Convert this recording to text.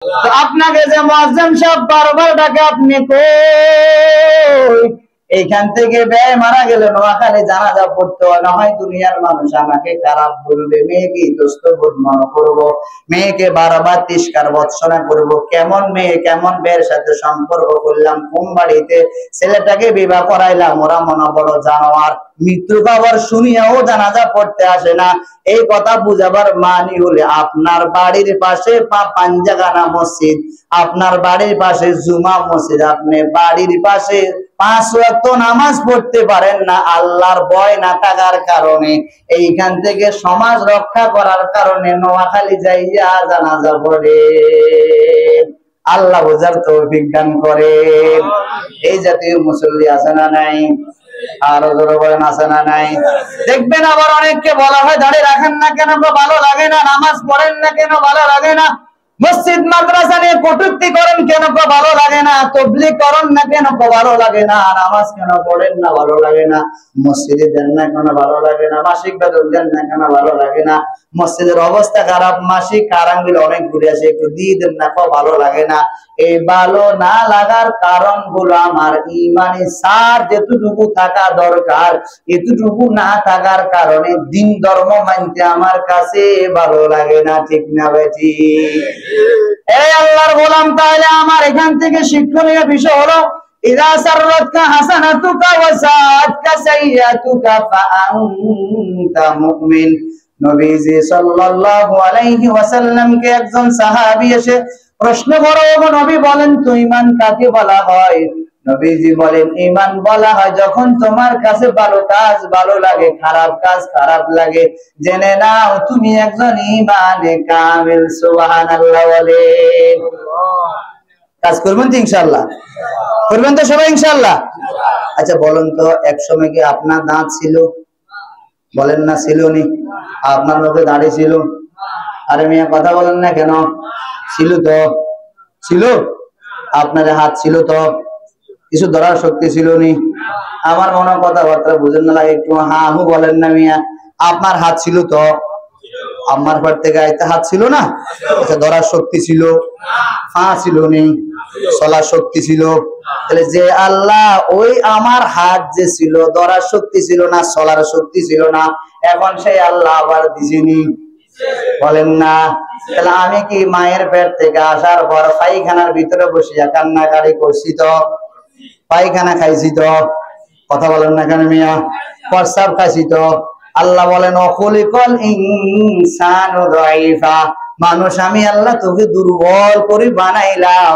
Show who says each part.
Speaker 1: তো আপনাকে যে মুয়াজ্জিম সাহেব বারবার ডাকে, আপনি কই? এইখান থেকে ব্যয় মারা গেল নোয়াখালী জানাজা পড়তে না হয় দুনিয়ার মানুষ আমাকে খারাপ বলবে, মেয়েকে দোস্ত বোধ মনে করবো, মেয়েকে বারবার তিরস্কার ভর্ৎসনা করবো। কেমন মেয়ে, কেমন মেয়ের সাথে সম্পর্ক করলাম, কোন বাড়িতে ছেলেটাকে বিবাহ করাইলাম, ওরা মনে বড় জানোয়ার। মৃত্যু খবর শুনিয়াও জানাজা পড়তে আসে না। এই কথা বুঝাবার মানি হলে আপনার বাড়ির পাশে পাঞ্জাগানা মসজিদ, আপনার বাড়ির পাশে জুমা মসজিদ, আপনি বাড়ির পাশে 5 ওয়াক্ত নামাজ পড়তে পারেন না আল্লাহর ভয় না থাকার কারণে। এইখান থেকে সমাজ রক্ষা করার কারণে নোয়াখালী যাইয়া জানাজা পড়ে। আল্লাহ বোঝার তৌফিক দান করেন। এই জাতীয় মুসল্লি আছে না নাই? আরো জোরে বলেন আছে না নাই? দেখবেন আবার অনেককে বলা হয় দাঁড়িয়ে রাখেন না কেন, ভালো লাগে না, নামাজ পড়েন না কেন, ভালো লাগে না, মসজিদ মাদ্রাসা নিয়ে কটূক্তি করেন কেন, ভালো লাগে না, তাবলীগ করেন না কেন, ভালো লাগে না, নামাজ কেন পড়েন না, ভালো লাগে না, মসজিদে দেন না কেন, ভালো লাগে না, মাসিক বেতন দেন না কেন, ভালো লাগে না, মসজিদের অবস্থা খারাপ, মাসিক কারাঙ্গিল অনেক ঘুরে আসে, একটু দিয়ে দেন না, ভালো লাগে না। এই ভালো না লাগার কারণ গুলো আমার ইমানি সার যেটুকু থাকা দরকার, এতটুকু না থাকার কারণে দিন ধর্ম মানতে আমার কাছে ভালো লাগে না। ঠিক না বেটি? এই আল্লাহর গোলাম, তাহলে আমার এখান থেকে শিক্ষণীয় বিষয় হলো, ইযা সাররাতকা হাসানাতুকা ওয়া সাআতকা সাইয়্যাতুকা ফাআনতা মুমিন। নবীজি সাল্লাল্লাহু আলাইহি ওয়াসাল্লাম কে একজন সাহাবী এসে প্রশ্ন করে, ও নবী বলেন তো ঈমান কাকে বলা হয়? নবীজি বলেন, ঈমান বলা হয় যখন তোমার কাছে ভালো কাজ ভালো লাগে, খারাপ কাজ খারাপ লাগে। জেনে নাও তুমি একজন ঈমানে কামিল। সুবহানাল্লাহ বলেন। কাজ করবেন তো ইনশাআল্লাহ? করবেন তো সবাই ইনশাআল্লাহ? আচ্ছা বলেন তো, এক সময় কি আপনার দাঁত ছিল? বলেন না ছিল নি? আপনার মুখে দাড়ি ছিল? আরে মিয়া কথা বলেন না কেন? ছিল তো? ছিল? আপনার হাত ছিল তো? কিছু ধরার শক্তি ছিল নি? আমার মনে কথাবার্তা বুঝেন না লাগে, একটু হা হু বলেন না মিয়া। আপনার হাত ছিল তো? আমার পর থেকে আইতে হাত ছিল না? আচ্ছা ধরার শক্তি ছিল? পা ছিল নি? চলার শক্তি ছিল? তাহলে যে আল্লাহ ওই আমার হাত যে ছিল, ধরার শক্তি ছিল না, চলার শক্তি ছিল না, এখন সেই আল্লাহ আবার দিছিনি? বলেন না? তাহলে আমি কি মায়ের পেট থেকে আসার পর পায়খানার ভিতরে বসিয়া কান্নাকারি করছি তো? পায়খানা খাইছি তো? কথা বলেন না কেন মিয়া? প্রস্রাব খাইছি তো? আল্লাহ বলেন, অখলিকল ইনসানু দাঈফা, মানুষ আমি আল্লাহ তোকে দুর্বল করে বানাইলাম।